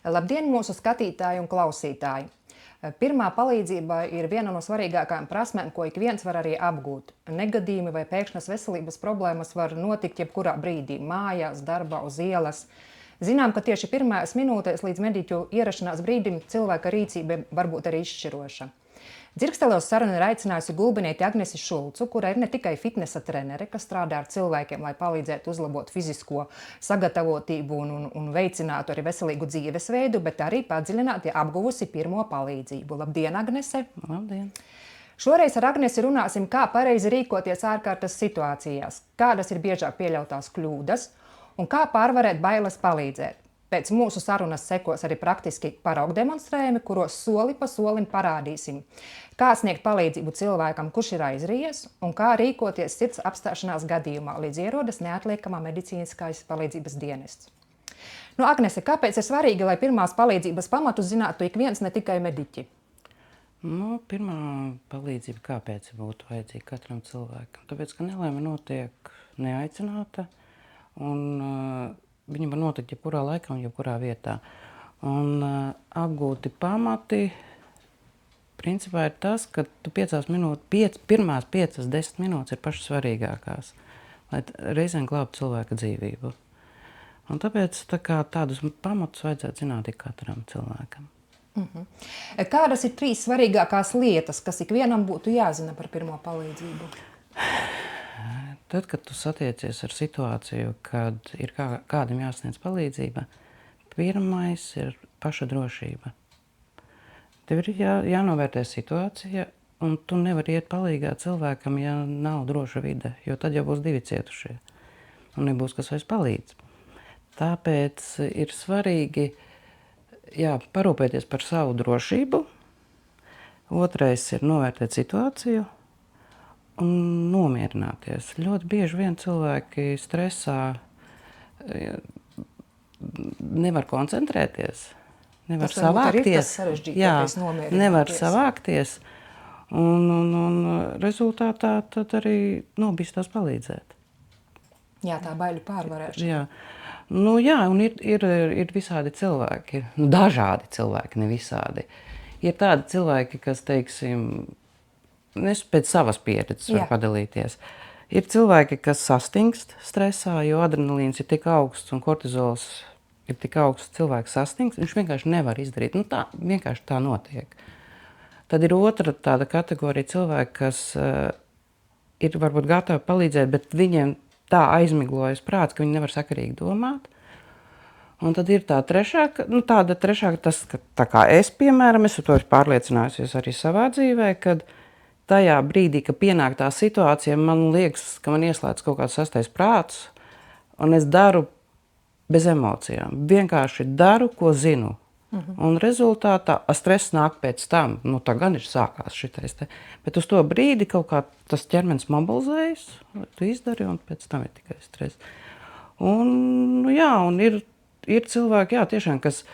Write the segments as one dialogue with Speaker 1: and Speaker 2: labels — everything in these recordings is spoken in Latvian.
Speaker 1: Labdien, mūsu skatītāji un klausītāji! Pirmā palīdzība ir viena no svarīgākajām prasmēm, ko ik viens var arī apgūt. Negadījumi vai pēkšņas veselības problēmas var notikt jebkurā brīdī – mājās, darbā, uz ielas. Zinām, ka tieši pirmajās minūtēs līdz mediķu ierašanās brīdim cilvēka rīcība var būt arī izšķiroša. Dzirkstelos sarunu ir aicinājusi gulbinieti Agnesi Šulcu, kura ir ne tikai fitnesa trenere, kas strādā ar cilvēkiem, lai palīdzētu uzlabot fizisko sagatavotību un veicinātu arī veselīgu dzīvesveidu, bet arī padziļināti apguvusi pirmo palīdzību. Labdien, Agnese!
Speaker 2: Labdien!
Speaker 1: Šoreiz ar Agnesi runāsim, kā pareizi rīkoties ārkārtas situācijās, kādas ir biežāk pieļautās kļūdas un kā pārvarēt bailes palīdzēt. Pēc mūsu sarunas sekos arī praktiski paraugu demonstrējumi, kuros soli pa solim parādīsim, kā sniegt palīdzību cilvēkam, kurš ir aizries, un kā rīkoties sirds apstāšanās gadījumā, līdz ierodas neatliekamā medicīniskās palīdzības dienests. Agnese, kāpēc ir svarīgi, lai pirmās palīdzības pamatus zinātu ik viens, ne tikai mediķi?
Speaker 2: Pirmā palīdzība kāpēc būtu vajadzīga katram cilvēkam? Tāpēc, ka nelaime notiek neaicināta, un viņi var notikt jebkurā laikā un jebkurā vietā. Un apgūti pamati, principā ir tas, ka tu pirmās 5-10 minūtes ir pašas svarīgākās, lai reizēm glābtu cilvēka dzīvību. Un tāpēc tādus pamatus vajadzētu zināt ik katram cilvēkam.
Speaker 1: Kādas ir 3 svarīgākās lietas, kas ikvienam būtu jāzina par pirmo palīdzību?
Speaker 2: Tad, kad tu satiecies ar situāciju, kad ir kādam jāsniedz palīdzība, pirmais ir paša drošība. Tev ir jānovērtē situācija, un tu nevari iet palīgā cilvēkam, ja nav droša vide, jo tad jau būs 2 cietušie, un nebūs kas vairs palīdz. Tāpēc ir svarīgi parūpēties par savu drošību. Otrais ir novērtēt situāciju un nomierināties. Ļoti bieži vien cilvēki stresā nevar koncentrēties, nevar savākties. Nevar savākties, un rezultātā tad arī bīstās palīdzēt.
Speaker 1: Jā, tā baiļu pārvarēšana.
Speaker 2: Un ir visādi cilvēki, dažādi cilvēki, ne visādi. Ir tādi cilvēki, kas, teiksim, es pēc savas pieredzes varu padalīties. Ir cilvēki, kas sastingst stresā, jo adrenalīns ir tik augsts un kortizols ir tik augsts, cilvēks sastingst, viņš vienkārši nevar izdarīt. Vienkārši tā notiek. Tad ir otra tāda kategorija cilvēki, kas ir varbūt gatavi palīdzēt, bet viņiem tā aizmiglojas prāts, ka viņi nevar sakarīgi domāt. Un tad ir tāda trešā, tas, tā kā es, piemēram, es to esmu pārliecinājusies arī savā dzīvē, kad tajā brīdī, kad pienāk tā situācija, man liekas, ka man ieslēdz kaut kāds sastais prāts, un es daru bez emocijām. Vienkārši daru, ko zinu. Un rezultātā stress nāk pēc tam. Tā gan ir sākās šitais te. Bet uz to brīdi kaut kā tas ķermenis mobilizējas, tu izdari, un pēc tam ir tikai stress. Un ir cilvēki, tiešām, kas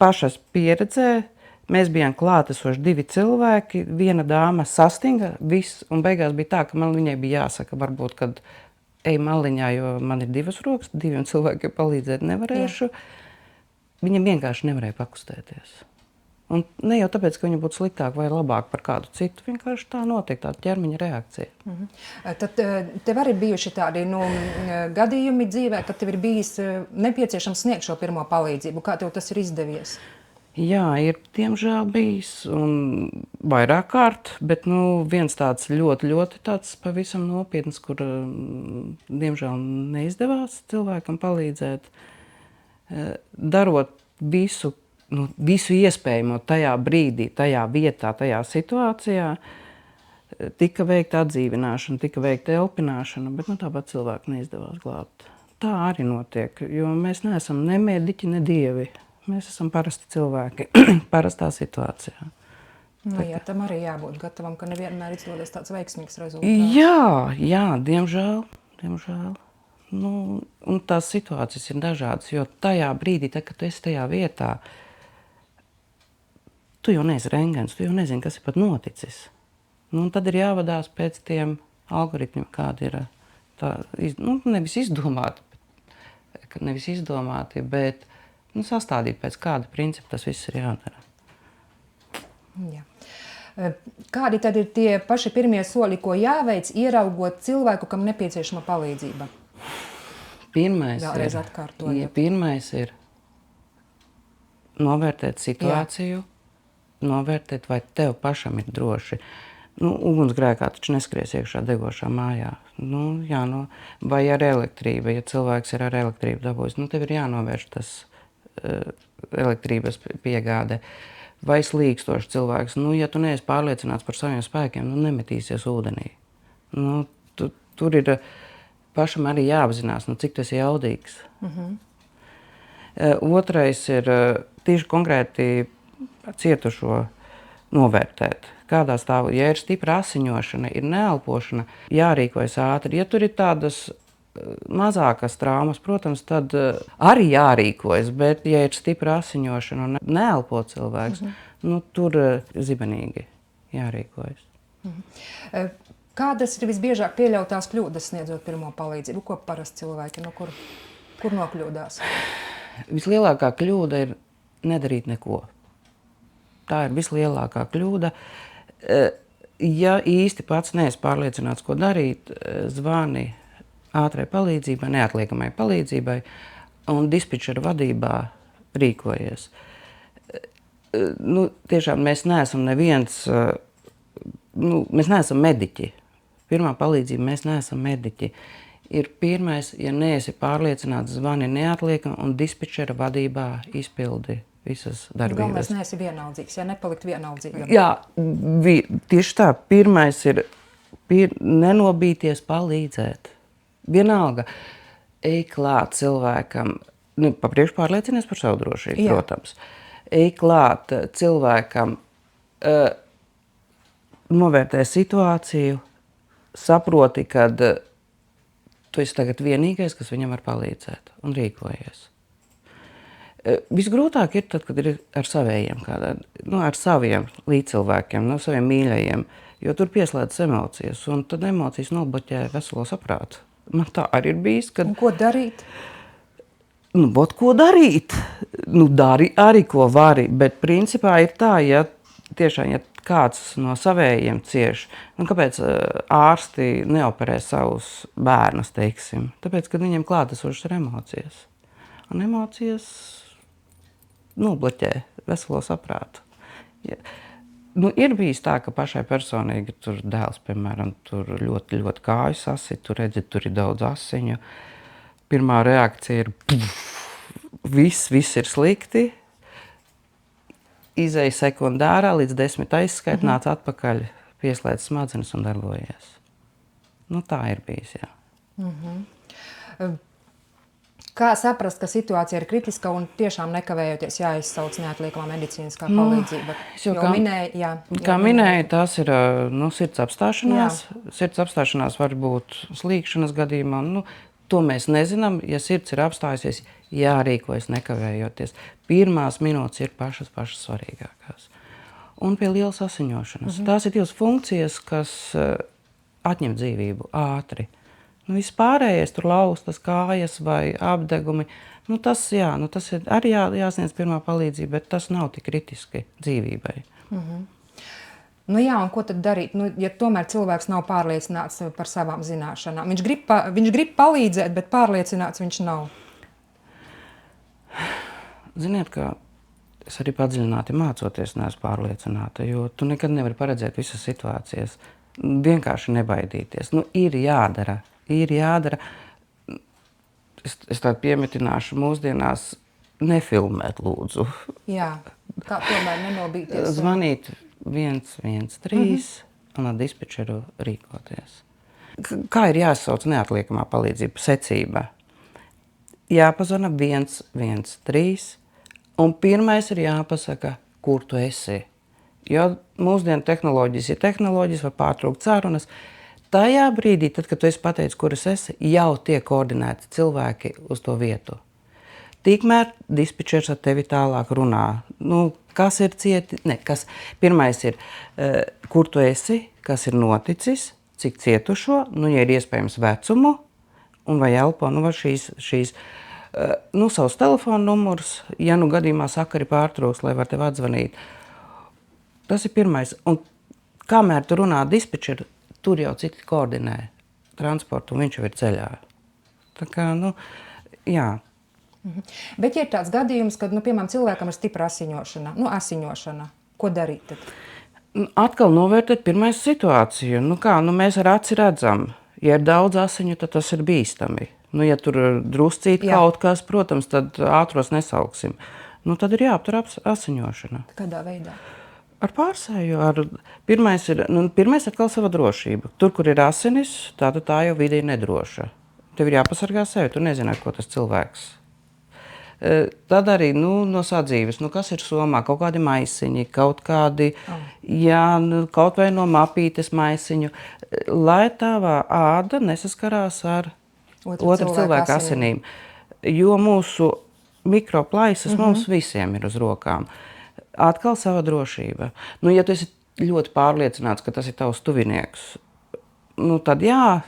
Speaker 2: pašas pieredzē. Mēs bijām klātesoši 2 cilvēki, viena dāma sastinga, viss, un beigās bija tā, ka viņai bija jāsaka, varbūt, kad ej maliņā, jo man ir 2 rokas, 2 cilvēkiem palīdzēt nevarēšu. Viņam vienkārši nevarēja pakustēties. Un ne jau tāpēc, ka viņa būtu sliktāk vai labāk par kādu citu, vienkārši tā notiek, tāda ķermeņa reakcija.
Speaker 1: Tad tev arī bijuši tādi gadījumi dzīvē, kad tev ir bijis nepieciešams sniegt šo pirmo palīdzību. Kā tev tas ir izdevies?
Speaker 2: Jā, ir diemžēl bijis un vairāk kārt, bet viens tāds ļoti tāds pavisam nopietns, kur diemžēl neizdevās cilvēkam palīdzēt, darot visu iespējamo tajā brīdī, tajā vietā, tajā situācijā, tika veikta atdzīvināšana, tika veikta elpināšana, bet tāpat cilvēku neizdevās glābt. Tā arī notiek, jo mēs neesam ne mediķi, ne dievi. Mēs esam parasti cilvēki, parastā situācijā.
Speaker 1: Tam arī jābūt gatavam, ka nevienmēr izdodas tāds veiksmīgs rezultāts.
Speaker 2: Jā, diemžēl. Un tās situācijas ir dažādas, jo tajā brīdī, kad tu esi tajā vietā, tu jau neesi rengens, tu jau nezini, kas ir pat noticis. Tad ir jāvadās pēc tiem algoritmiem, kādi ir nevis izdomāti, bet sastādīt, pēc kāda principa tas viss ir jādara.
Speaker 1: Jā. Kādi tad ir tie paši pirmie soļi, ko jāveic, ieraugot cilvēku, kam nepieciešama palīdzība?
Speaker 2: Pirmais ir novērtēt situāciju, novērtēt, vai tev pašam ir droši. Ugunsgrēkā taču neskries iekšā degošā mājā. Vai ar elektrību, ja cilvēks ir ar elektrību dabūjis, tev ir jānovērš tas elektrības piegāde. Vai slīkstošs cilvēks, ja tu neesi pārliecināts par saviem spēkiem, nemetīsies ūdenī. Tur ir pašam arī jāapzinās, cik tas ir jaudīgs. Otrais ir tieši konkrēti cietušo novērtēt. Kādā stāvoklī, ja ir stipra asiņošana, ir neelpošana, jārīkojas ātri. Ja tur ir tādas mazākas traumas, protams, tad arī jārīkojas, bet ja ir stipra asiņošana un neelpo cilvēks, tur zibenīgi jārīkojas.
Speaker 1: Kādas ir visbiežāk pieļautās kļūdas sniedzot pirmo palīdzību? Ko parasti cilvēki, kur nokļūdās?
Speaker 2: Vislielākā kļūda ir nedarīt neko. Tā ir vislielākā kļūda. Ja īsti pats neesi pārliecināts, ko darīt, zvani ātrai palīdzībai, neatliekamai palīdzībai un dispečera vadībā rīkojies. Tiešām mēs neesam neviens, mēs neesam mediķi. Pirmā palīdzība, mēs neesam mediķi. Ir pirmais, ja neesi pārliecināts, zvani neatliekam un dispečera vadībā izpildi visas darbības.
Speaker 1: Galvenais neesi vienaldzīgs, ja nepalikt vienaldzīgam.
Speaker 2: Jā, tieši tā. Pirmais ir nenobīties palīdzēt. Vienalga, ej klāt cilvēkam, papriekš pārliecinies par savu drošību, protams. Ej klāt cilvēkam, novērtē situāciju, saproti, kad tu esi tagad vienīgais, kas viņam var palīdzēt, un rīkojies. Visgrūtāk ir tad, kad ir ar savējiem, ar saviem līdzcilvēkiem, saviem mīļajiem, jo tur pieslēdzas emocijas, un tad emocijas nobloķē veselo saprātu. Man tā arī ir bijis, kad...
Speaker 1: Un ko darīt?
Speaker 2: Ko darīt? Dari arī, ko vari, bet principā ir tā, ja tiešām, ja kāds no savējiem cieš, kāpēc ārsti neoperē savus bērnus, teiksim? Tāpēc, kad viņiem klātesošas ir emocijas. Un emocijas nobloķē veselo saprātu. Ir bijis tā, ka pašai personīgi tur dēls, piemēram, tur ļoti, ļoti kāju sasit, tur redzi, tur ir daudz asiņu. Pirmā reakcija ir, viss ir slikti. Izej sekundārā, līdz 10 aizskait, nāc atpakaļ, pieslēdz smadzenes un darbojies. Tā ir bijis, jā.
Speaker 1: Kā saprast, ka situācija ir kritiska un tiešām nekavējoties jāizsauc neatliekama medicīniskā palīdzība?
Speaker 2: Kā minēju, tās ir sirds apstāšanās. Jā. Sirds apstāšanās var būt slīkšanas gadījumā. To mēs nezinām. Ja sirds ir apstājusies, jārīkojas nekavējoties. Pirmās minūtes ir pašas svarīgākās. Un pie lielas asiņošanas. Tās ir divas funkcijas, kas atņem dzīvību ātri. Viss pārējais, tur laustas kājas vai apdegumi, tas ir arī jāsniedz pirmā palīdzība, bet tas nav tik kritiski dzīvībai.
Speaker 1: Un ko tad darīt? Ja tomēr cilvēks nav pārliecināts par savām zināšanām. Viņš grib palīdzēt, bet pārliecināts viņš nav.
Speaker 2: Ziniet, ka es arī padziļināti mācoties neesmu pārliecināta, jo tu nekad nevari paredzēt visas situācijas. Vienkārši nebaidīties. Ir jādara. Es tādu piemetināšu mūsdienās nefilmēt, lūdzu.
Speaker 1: Jā, kā tomēr nenobīties.
Speaker 2: Zvanīt 113 un ar dispečeru rīkoties. Kā ir jāsauc neatliekamā palīdzība? Secība. Jāpazvana 113 un pirmais ir jāpasaka, kur tu esi. Jo mūsdienu tehnoloģijas ir tehnoloģijas, var pārtraukt sarunas. Tajā brīdī, tad, kad tu esi pateicis, kur es esi, jau tiek koordinēti cilvēki uz to vietu. Tikmēr dispečers ar tevi tālāk runā. Kas ir pirmais ir, kur tu esi, kas ir noticis, cik cietušo, ja ir iespējams vecumu, un vai elpo, vai šīs Savs telefona numurs, ja gadījumā sakari pārtrūks, lai var tev atzvanīt. Tas ir pirmais. Un kamēr tu runā dispečeri, tur jau citi koordinē transportu, un viņš jau ir ceļā. Tā kā, jā.
Speaker 1: Bet ja ir tāds gadījums, kad, piemēram, cilvēkam ir stipra asiņošana, ko darīt tad?
Speaker 2: Atkal novērtēt pirmais situāciju. Mēs ar aci redzam, ja ir daudz asiņu, tad tas ir bīstami. Ja tur ir druscīt kaut kas, protams, tad ātros nesauksim. Tad ir jāaptur asiņošana.
Speaker 1: Kādā veidā?
Speaker 2: Ar pārsēju. Pirmais atkal sava drošība. Tur, kur ir asinis, tā jau vide ir nedroša. Tev ir jāpasargā sevi, tu nezini, ar ko tas cilvēks. Tad arī no sadzīves, kas ir somā, kaut kādi maisiņi, kaut kādi, kaut vai no mapītes maisiņu, lai tavā āda nesaskarās ar otra cilvēka asinīm. Jo mūsu mikroplaisas mums visiem ir uz rokām. Atkal sava drošība. Ja tu esi ļoti pārliecināts, ka tas ir tavs tuvinieks, tad jā,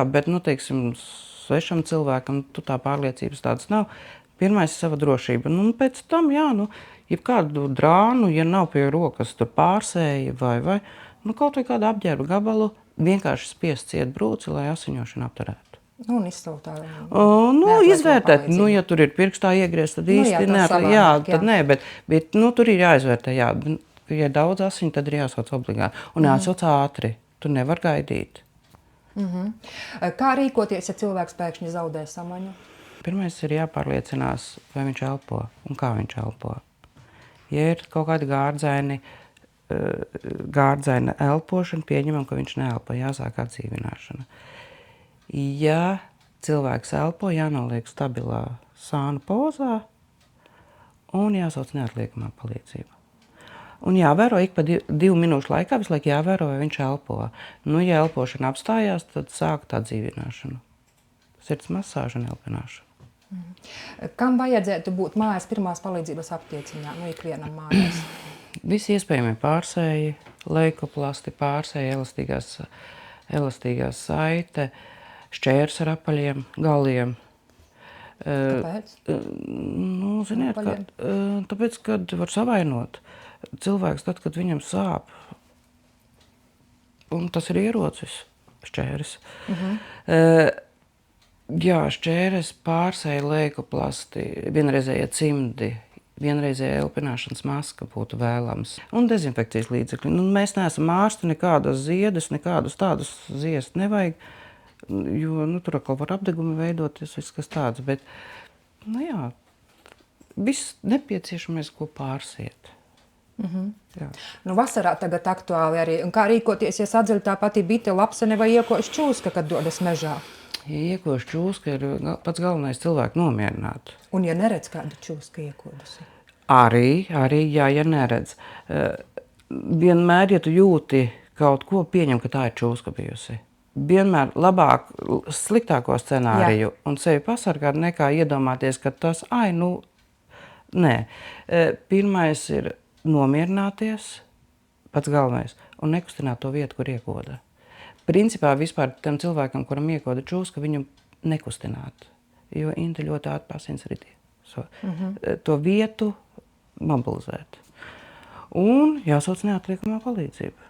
Speaker 2: bet, teiksim, svešam cilvēkam tā pārliecības tādas nav. Pirmais ir sava drošība. Pēc tam, jebkādu drānu, ja nav pie rokas tur pārsēja vai kaut vai kādu apģērba gabalu, vienkārši spiest ciet brūci, lai asiņošana apturētu.
Speaker 1: Un izsaukt tā.
Speaker 2: Izvērtēt. Ja tur ir pirkstā iegriezt, tad īsti tad nē, bet tur ir jāizvērtē. Ja ir daudz asiņu, tad ir jāsauc obligāti. Un jāsauc ātri. Tu nevar gaidīt.
Speaker 1: Kā rīkoties, ja cilvēks pēkšņi zaudē samaņu?
Speaker 2: Pirmais ir jāpārliecinās, vai viņš elpo un kā viņš elpo. Ja ir kaut kādi gārdzaina elpošana, pieņemam, ka viņš neelpo, jāsāk atdzīvināšana. Ja cilvēks elpo, jānoliek stabilā sānu pozā un jāsauc neatliekamā palīdzība. Un jāvēro ik pa 2 minūšu laikā, visu laiku jāvēro, vai viņš elpo. Ja elpošana apstājās, tad sākt atdzīvināšanu. Sirds masāža un elpināšana.
Speaker 1: Kam vajadzētu būt mājas pirmās palīdzības aptieciņā, ikvienam mājās?
Speaker 2: Visi iespējami pārsēji, leikoplasti, pārsēji, elastīgās saite, šķērs ar apaļiem galiem.
Speaker 1: Kāpēc?
Speaker 2: Tāpēc, kad var savainot cilvēks, tad, kad viņam sāp, un tas ir ierocis, šķēris. Šķēres, pārsēja, leikoplasti, vienreizējie cimdi, vienreizējā elpināšanas maska būtu vēlams. Un dezinfekcijas līdzekļi. Mēs neesam ārsti, nekādas ziedes, nekādus tādus ziest nevajag, jo tur atkal var apdegumi veidoties, viss kas tāds. Bet, viss nepieciešamais, ko pārsiet.
Speaker 1: Vasarā tagad aktuāli arī. Un kā rīkoties, ja sadzeļ tā pati bite, lapsene vai iekoš čūska, kad dodas mežā?
Speaker 2: Iekoš čūska ir pats galvenais cilvēku nomierināt.
Speaker 1: Un ja neredz kādu čūska iekodusi?
Speaker 2: Arī, ja neredz. Vienmēr, ja tu jūti kaut ko, pieņem, ka tā ir čūska bijusi. Vienmēr labāk sliktāko scenāriju un sevi pasargāt, nekā iedomāties, ka tas, nē. Pirmais ir nomierināties, pats galvenais, un nekustināt to vietu, kur iekoda. Principā vispār tam cilvēkam, kuram iekoda čūska, viņu nekustināt, jo Inta ļoti ātri asins ritī. To vietu mobilizēt. Un jāsauc neatliekamā palīdzība.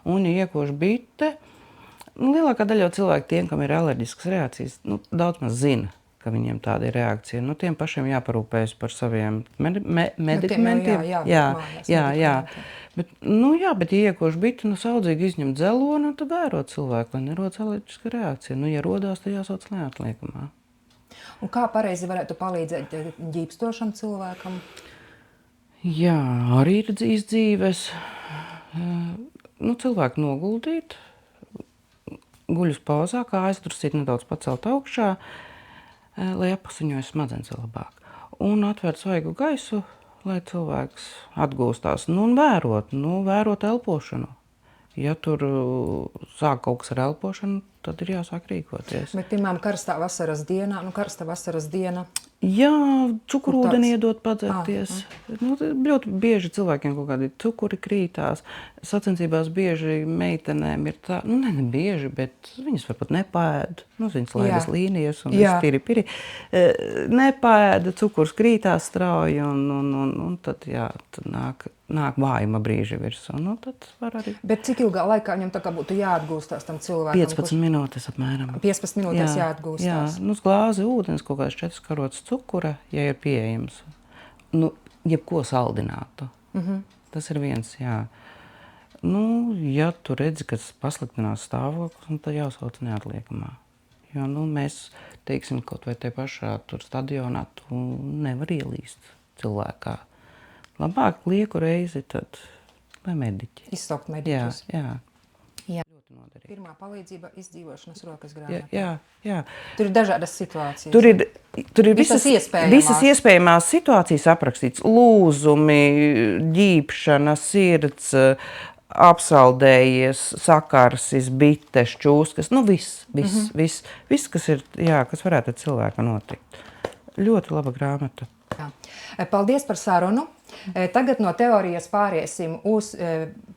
Speaker 2: Un ja iekož bite, lielākā daļa cilvēku tiem, kam ir alerģiskas reakcijas, daudz maz zina, ka viņiem tāda ir reakcija. Tiem pašiem jāparūpējas par saviem medikamentiem. Bet ja iekož bite, saudzīgi izņem dzelonu, tad vēro cilvēku, lai nerodas alerģiska reakcija. Ja rodās, tad jāsauc neatliekamā.
Speaker 1: Un kā pareizi varētu palīdzēt ģīpstošam cilvēkam?
Speaker 2: Arī ir izdzīves. Cilvēku noguldīt, guļus pozā, kājas druscīt nedaudz pacelt augšā, lai apasiņojas smadzenes labāk. Un atvērt svaigu gaisu, lai cilvēks atgūstās. Un vērot elpošanu. Ja tur sāk kaut kas ar elpošanu, tad ir jāsāk rīkoties.
Speaker 1: Bet, piemēram, karsta vasaras diena,
Speaker 2: Jā, cukurūdeni
Speaker 1: tāds?
Speaker 2: iedot padzerties. Nu, ļoti bieži cilvēkiem kaut kādi cukuri krītās. Sacensībās bieži meitenēm ir tā, nu ne bieži, bet viņas varbūt nepēd. Nu, viņas laidas līnijas un viss piri. Nepēda, cukurs krītās strauji un tad, jā, tad nāk vājuma brīži virsū. Nu, tad var arī.
Speaker 1: Bet cik ilgā laikā viņam tā kā būtu jāatgūstās tam cilvēkam?
Speaker 2: 15 minūtes apmēram.
Speaker 1: 15 minūtes jāatgūstās.
Speaker 2: Jā, nu, uz glāzi ūdens, kaut kāds 4 karotes cukura, ja ir pieejams. Nu, jebko saldinātu. Tas ir viens, jā. Nu, ja tu redzi, ka pasliktinās stāvoklis, tad jāsauc neatliekamā. Jo, nu, mēs, teiksim, kaut vai te pašā tur stadionā, tu nevar ielīst cilvēkā. Labāk lieku reizi, tad vai mediķi.
Speaker 1: Izsaukt mediķus.
Speaker 2: Jā.
Speaker 1: Ļoti noderīgi. Pirmā palīdzība izdzīvošanas rokas grāmatā.
Speaker 2: Jā.
Speaker 1: Tur ir dažādas situācijas.
Speaker 2: Tur ir visas iespējamās situācijas aprakstīts. Lūzumi, ģīpšana, sirds, apsaldējies, sakarsis, bites, čūskas. Nu, viss, kas ir, jā, kas varētu ar cilvēku notikt. Ļoti laba grāmata.
Speaker 1: Paldies par sarunu. Tagad no teorijas pāriesim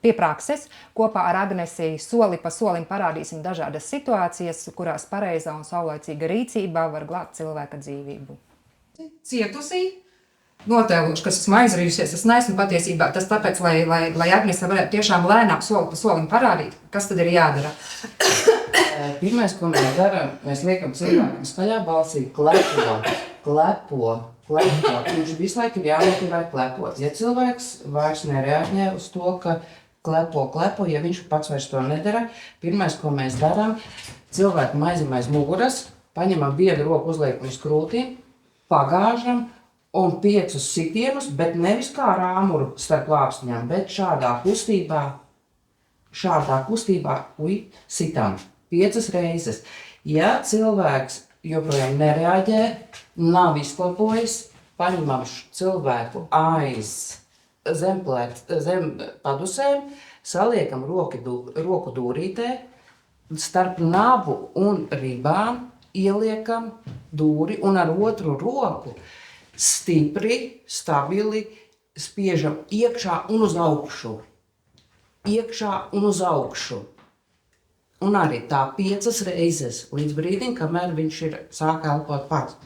Speaker 1: pie prakses. Kopā ar Agnesi soli pa solim parādīsim dažādas situācijas, kurās pareizā un saulaicīga rīcībā var glābt cilvēka dzīvību. Cietusī, notēloši, kas esmu aizrījusies, es neesmu patiesībā. Tas tāpēc, lai Agnese varētu tiešām lēnām soli pa solim parādīt, kas tad ir jādara.
Speaker 2: Pirmais, ko mēs darām, mēs liekam cilvēkam skaļā balsī klepo. Viņš visu laiku ir jāmotivē klepot. Ja cilvēks vairs nereaģē uz to, ka klepo, ja viņš pats vairs to nedara, pirmais, ko mēs darām, cilvēku maizim aiz muguras, paņemam vienu roku, uzliekam uz krūtīm, pagāžam un 5 sitienus, bet nevis kā rāmuru starp lāpstiņām, bet šādā kustībā sitam 5 reizes. Ja cilvēks joprojām nereaģē, nav izklapojis, paņemam cilvēku aiz zem padusēm, saliekam roku dūrītē, starp nabu un ribām ieliekam dūri un ar otru roku stipri, stabili spiežam iekšā un uz augšu. Un arī tā 5 reizes līdz brīdim, kamēr viņš ir sāk elpot pats.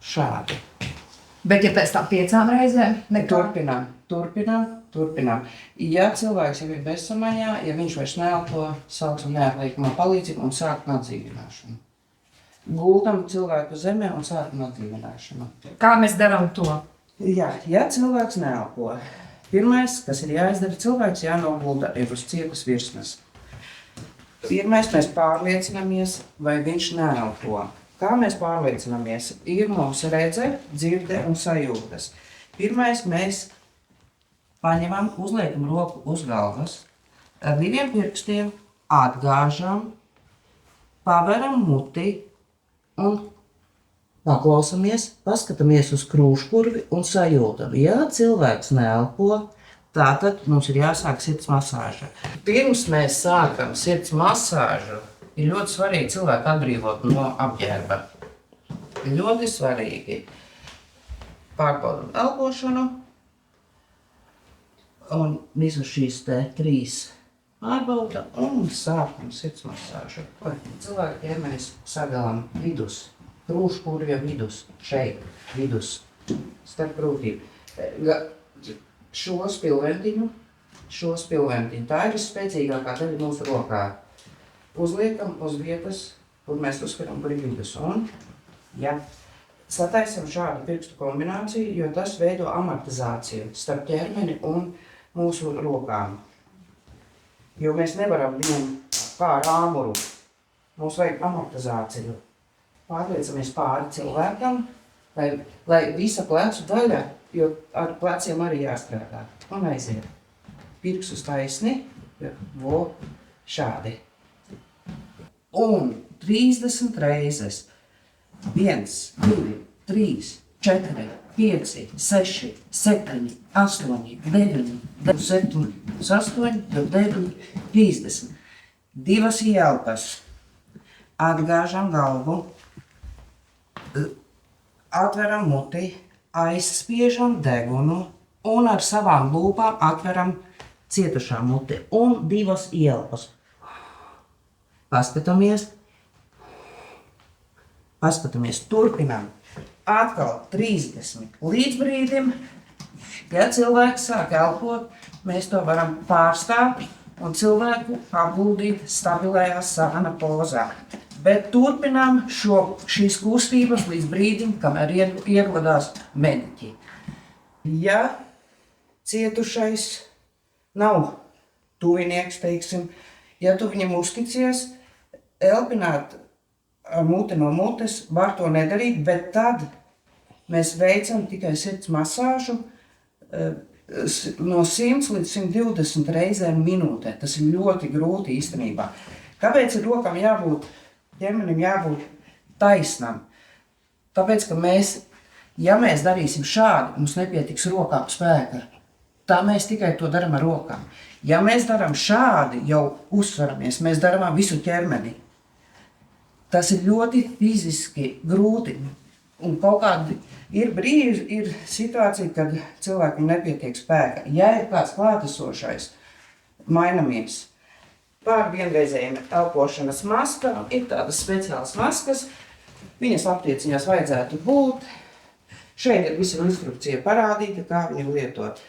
Speaker 2: Šādi.
Speaker 1: Bet ja pēc tam 5 reizēm nekā?
Speaker 2: Turpinām. Ja cilvēks jau ir bezsamaņā, ja viņš vairs neelpo, sauksim neatliekamā palīdzību un sākam atdzīvināšanu. Guldam cilvēku zemē un sākam atdzīvināšanu.
Speaker 1: Kā mēs darām to?
Speaker 2: Jā, ja cilvēks neelpo, pirmais, kas ir jāizdara, cilvēks jānogulda ir uz cietas virsmas. Pirmais, mēs pārliecinamies, vai viņš neelpo. Kā mēs pārliecinamies? Ir mums redze, dzirde un sajūtas. Pirmais, mēs paņemam, uzliekam roku uz galvas, ar 2 pirkstiem atgāžam, paveram muti un paklausamies, paskatāmies uz krūškurvi un sajūtam. Ja cilvēks neelpo, tātad mums ir jāsāk sirds masāža. Pirms mēs sākam sirds masāžu, ir ļoti svarīgi cilvēku atbrīvot no apģērba. Ļoti svarīgi. Pārbaudam elpošanu un visu šīs 3 pārbaudam un sākam sirds masāžu. Cilvēku ķermenis sagalam vidus, krūškurvja vidus, šeit vidus, starp krūtīm. Šo spilventiņu, tā ir visspēcīgākā daļa mūsu rokā. Uzliekam uz vietas, kur mēs uzskatām, kur ir vidus. Un, sataisam šādu pirkstu kombināciju, jo tas veido amortizāciju starp ķermeni un mūsu rokām. Jo mēs nevaram viņam kā rāmuru. Mums vajag amortizāciju. Pārliecamies pāri cilvēkam, lai visa plecu daļa, jo ar pleciem arī jāstrādā. Un aiziet. Pirkstus taisni, šādi. Un 30 reizes. 1, 2, 3, 4, 5, 6, 7, 8, 9, 7, 8, 9, 30. 2 ielpas. Atgāžam galvu. atveram muti, aizspiežam degunu un ar savām lūpām atveram cietušā muti un 2 ielpas. Paskatāmies, turpinām. Atkal 30 līdz brīdim, ja cilvēks sāk elpot, mēs to varam pārstāvt un cilvēku apguldīt stabilajā sāna pozā. Bet turpinām šīs kustības līdz brīdim, kamēr ierodās mediķi. Ja cietušais nav tuvinieks, teiksim, ja tu viņam uzticies, elpināt ar muti no mutes var to nedarīt, bet tad mēs veicam tikai sirds masāžu no 100 līdz 120 reizēm minūtē. Tas ir ļoti grūti īstenībā. Kāpēc ir rokam ķermenim jābūt taisnam? Tāpēc, ka ja mēs darīsim šādi, mums nepietiks rokām spēka. Tā mēs tikai to darām ar rokām. Ja mēs darām šādi, jau uzsveramies, mēs darām visu ķermeni. Tas ir ļoti fiziski grūti. Un kaut kādi ir brīži, ir situācija, kad cilvēkam nepietiek spēka. Ja ir kāds klātesošais, mainamies. Pār vienreizējiem elpošanas maskām ir tādas speciālas maskas. Viņas aptieciņās vajadzētu būt. Šeit ir visa instrukcija parādīta, kā viņu lietot.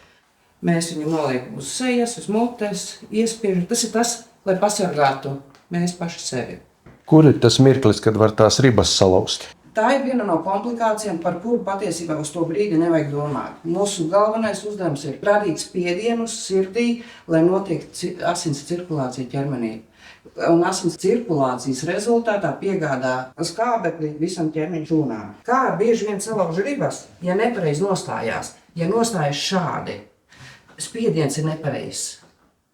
Speaker 2: Mēs viņu noliekam uz sejas, uz mutes, iespiežam. Tas ir tas, lai pasargātu mēs paši sevi.
Speaker 3: Kur ir tas mirklis, kad var tās ribas salauzt?
Speaker 2: Tā ir viena no komplikācijām, par kuru patiesībā uz to brīdi nevajag domāt. Mūsu galvenais uzdevums ir radīt spiedienu uz sirdī, lai notiek asins cirkulācija ķermenī. Un asins cirkulācijas rezultātā piegādā skābekli visam ķermeņa šūnām. Kā bieži vien salauž ribas, ja nepareiz nostājās, ja nostājas šādi, spiediens ir nepareizs.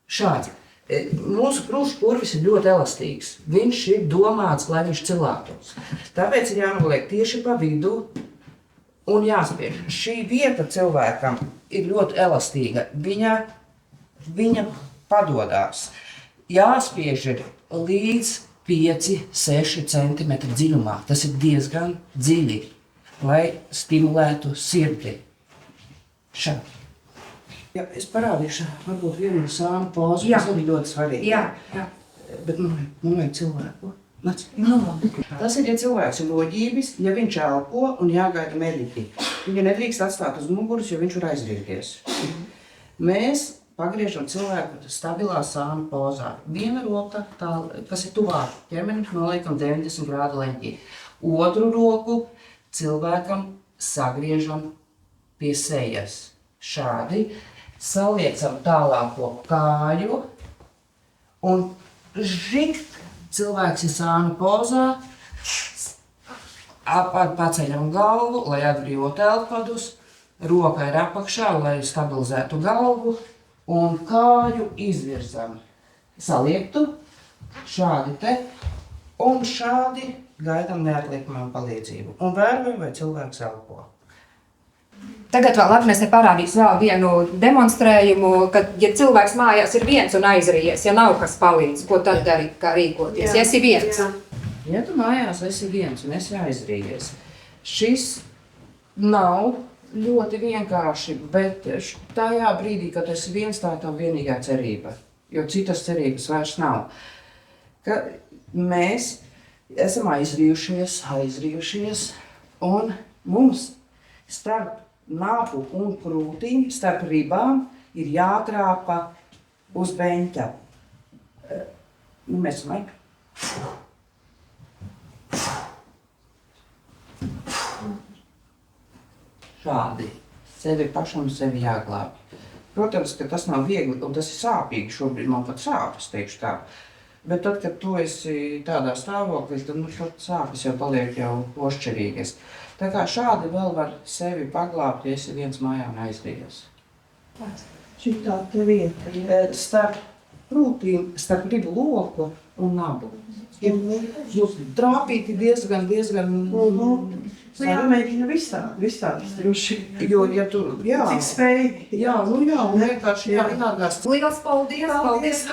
Speaker 2: Šāds. Mūsu krūšu kurvis ir ļoti elastīgs. Viņš ir domāts, lai viņš cilātos. Tāpēc ir jānoliek tieši pa vidu un jāspiež. Šī vieta cilvēkam ir ļoti elastīga. Viņa padodās. Jāspiež ir līdz 5-6 cm dziļumā. Tas ir diezgan dziļi, lai stimulētu sirdi. Šādi. Ja, es parādīšu, varbūt vienu no sānu pozu, kas ir ļoti svarīgi. Jā. Bet man vajag cilvēku. Tas ir, ja cilvēks ir noģībis, ja viņš elpo un jāgaida mediķi. Viņa nedrīkst atstāt uz muguras, jo viņš var aizrieties. Mēs pagriežam cilvēku stabilā sānu pozā. Viena roka, kas ir tuvāk ķermenim, noliekam 90 grādu leņķī. Otru roku cilvēkam sagriežam pie sejas. Šādi. Saliecam tālāko kāju un žikt cilvēks ir sānu pozā, paceļam galvu, lai atbrīvot elpadus, roka ir apakšā, lai stabilizētu galvu un kāju izvirzam. Saliektu šādi te un šādi gaidam neatliekamā palīdzību un vērojam, vai cilvēks elpo.
Speaker 1: Tagad vēl Agnese parādīs vēl vienu demonstrējumu, kad, ja cilvēks mājās ir viens un aizrījies, ja nav kas palīdz, ko tad darīt, kā rīkoties, ja esi viens?
Speaker 2: Ja tu mājās esi viens un esi aizrījies, šis nav ļoti vienkārši, bet tajā brīdī, kad esi viens, tā ir tā vienīgā cerība, jo citas cerības vairs nav. Ka mēs esam aizrījušies un mums starp nāpu un krūtīm, starp ribām ir jātrāpa uz beņķa. Mēs vajag. Šādi. Sevi pašam sevi jāglāb. Protams, ka tas nav viegli un tas ir sāpīgi. Šobrīd man pat sāpes, teikšu tā. Bet tad, kad tu esi tādā stāvoklī, tad sāpes jau paliek jau pošķerīgas. Tā kā šādi vēl var sevi paglābt, ja esi viens mājā un aizrījies.
Speaker 4: Šitā te vieta.
Speaker 2: Starp krūtīm, starp ribu loku un nabu. Jūs trāpīti diezgan.
Speaker 4: Jāmēģina visādi droši.
Speaker 2: Jo, ja tu, jā.
Speaker 4: Cik spēj.
Speaker 2: Jā, un vienkārši jāgāst.
Speaker 1: Liels paldies! Paldies!